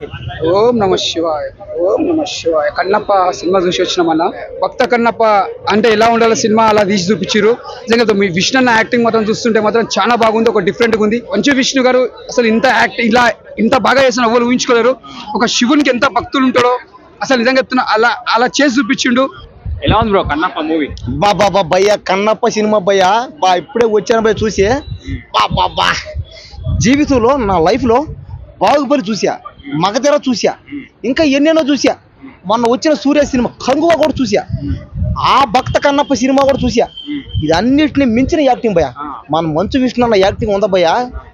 ఓం నమ శివాయ. ఓం నమ శివాయ. కన్నప్ప సినిమా చూసి వచ్చినామన్న. భక్త కన్నప్ప అంటే ఎలా ఉండాలో సినిమా అలా తీసి చూపించారు. నిజంగా మీ విష్ణు అన్న యాక్టింగ్ మాత్రం చూస్తుంటే మాత్రం చాలా బాగుంది. ఒక డిఫరెంట్గా ఉంది. మంచి విష్ణు గారు అసలు ఇంత యాక్టింగ్ ఇలా ఇంత బాగా చేసిన ఎవరు ఊహించుకోలేరు. ఒక శివునికి ఎంత భక్తులు ఉంటాడో అసలు నిజంగా చెప్తున్నా అలా అలా చేసి చూపించిండు. ఎలా ఉంది బ్రో కన్నప్ప మూవీ? బాబా భయ్య కన్నప్ప సినిమా భయ్య బా ఇప్పుడే వచ్చాను భయ్య చూసి బాబా జీవితంలో నా లైఫ్లో బాహుబలి చూసా, మగధీర చూసా, ఇంకా ఎన్నెన్నో చూసా. మొన్న వచ్చిన సూర్య సినిమా కంగువ కూడా చూసా, ఆ భక్త కన్నప్ప సినిమా కూడా చూసా. ఇది అన్నిటిని మించిన యాక్టింగ్ భయ్య. మన మంచు విష్ణు అన్న యాక్టింగ్ ఉందా భయ్య.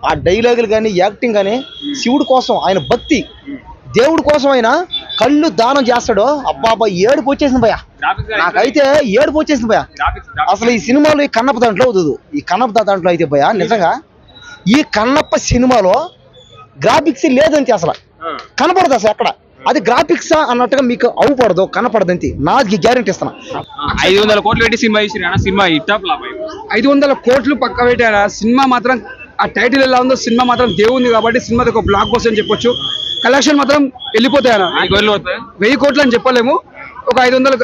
ఆ డైలాగులు కానీ యాక్టింగ్ కానీ శివుడి కోసం ఆయన భక్తి, దేవుడి కోసం ఆయన కళ్ళు దానం చేస్తాడు. అబ్బాబా ఏడుపు వచ్చేసింది భయ్య, నాకైతే ఏడుపు వచ్చేసింది భయ్య. అసలు ఈ సినిమాలో ఈ కన్నప్ప దాంట్లో అవుతుంది, ఈ కన్నప్ప దాంట్లో అయితే భయ్య నిజంగా ఈ కన్నప్ప సినిమాలో గ్రాఫిక్స్ లేదంతే, అసలు కనపడదు అసలు ఎక్కడ. అది గ్రాఫిక్స్ అన్నట్టుగా మీకు అవుపడదు, కనపడదంతే. నాది గ్యారెంటీ ఇస్తాను. 500 కోట్లు పెట్టి సినిమా తీసిరు, సినిమా హిట్ ఆఫ్ లాభ 500 కోట్లు పక్క పెట్టారా. సినిమా మాత్రం ఆ టైటిల్ ఎలా ఉందో సినిమా మాత్రం దేవుంది కాబట్టి సినిమా ఒక బ్లాక్ బస్టర్ అని చెప్పొచ్చు. కలెక్షన్ మాత్రం వెళ్ళిపోతాయన్న. 1000 కోట్లు అని చెప్పలేము, ఒక 500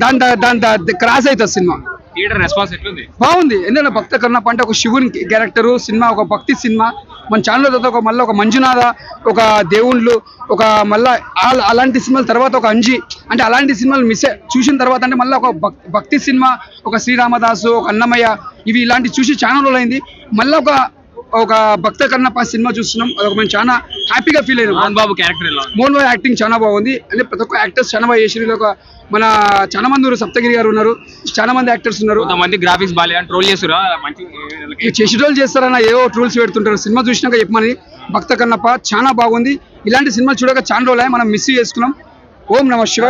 దాని క్రాస్ అవుతుంది సినిమా. థియేటర్ రెస్పాన్స్ ఎట్లుంది? బాగుంది. ఎందుకంటే భక్త కన్నప్ప అంటే ఒక శివుని క్యారెక్టర్ సినిమా, ఒక భక్తి సినిమా. మన ఛానల్ తర్వాత మళ్ళీ ఒక మంజునాథ, ఒక దేవుళ్ళు, ఒక మళ్ళా అలాంటి సినిమాల తర్వాత ఒక అంజి అంటే అలాంటి సినిమాలు చూసిన తర్వాత అంటే మళ్ళీ ఒక భక్తి సినిమా, ఒక శ్రీరామదాసు, ఒక అన్నమయ్య, ఇవి ఇలాంటి చూసి చాలా రోజులు అయింది. మళ్ళీ ఒక భక్త కన్నప్ప సినిమా చూస్తున్నాం. అదొక మేము చాలా హ్యాపీగా ఫీల్ అయినాం. మోహన్ బాబు క్యారెక్టర్ మోహన్ బాబు యాక్టింగ్ చాలా బాగుంది. అంటే ప్రతి ఒక్క యాక్టర్స్ చాలా బాగా చేసిన. ఒక మన చాలా మంది ఉన్నారు, సప్తగిరి గారు ఉన్నారు, చాలా మంది యాక్టర్స్ ఉన్నారు. కొంతమంది గ్రాఫిక్స్ బాగా ట్రోల్ చేస్తురా, మంచి చేసి ట్రోల్ చేస్తారన్న, ఏవో ట్రోల్స్ పెడుతుంటారు. సినిమా చూసినాక చెప్పమని. భక్త కన్నప్ప చాలా బాగుంది. ఇలాంటి సినిమాలు చూడక చాలా రోజులు మనం మిస్ చేసుకున్నాం. ఓం నమ శివాయ.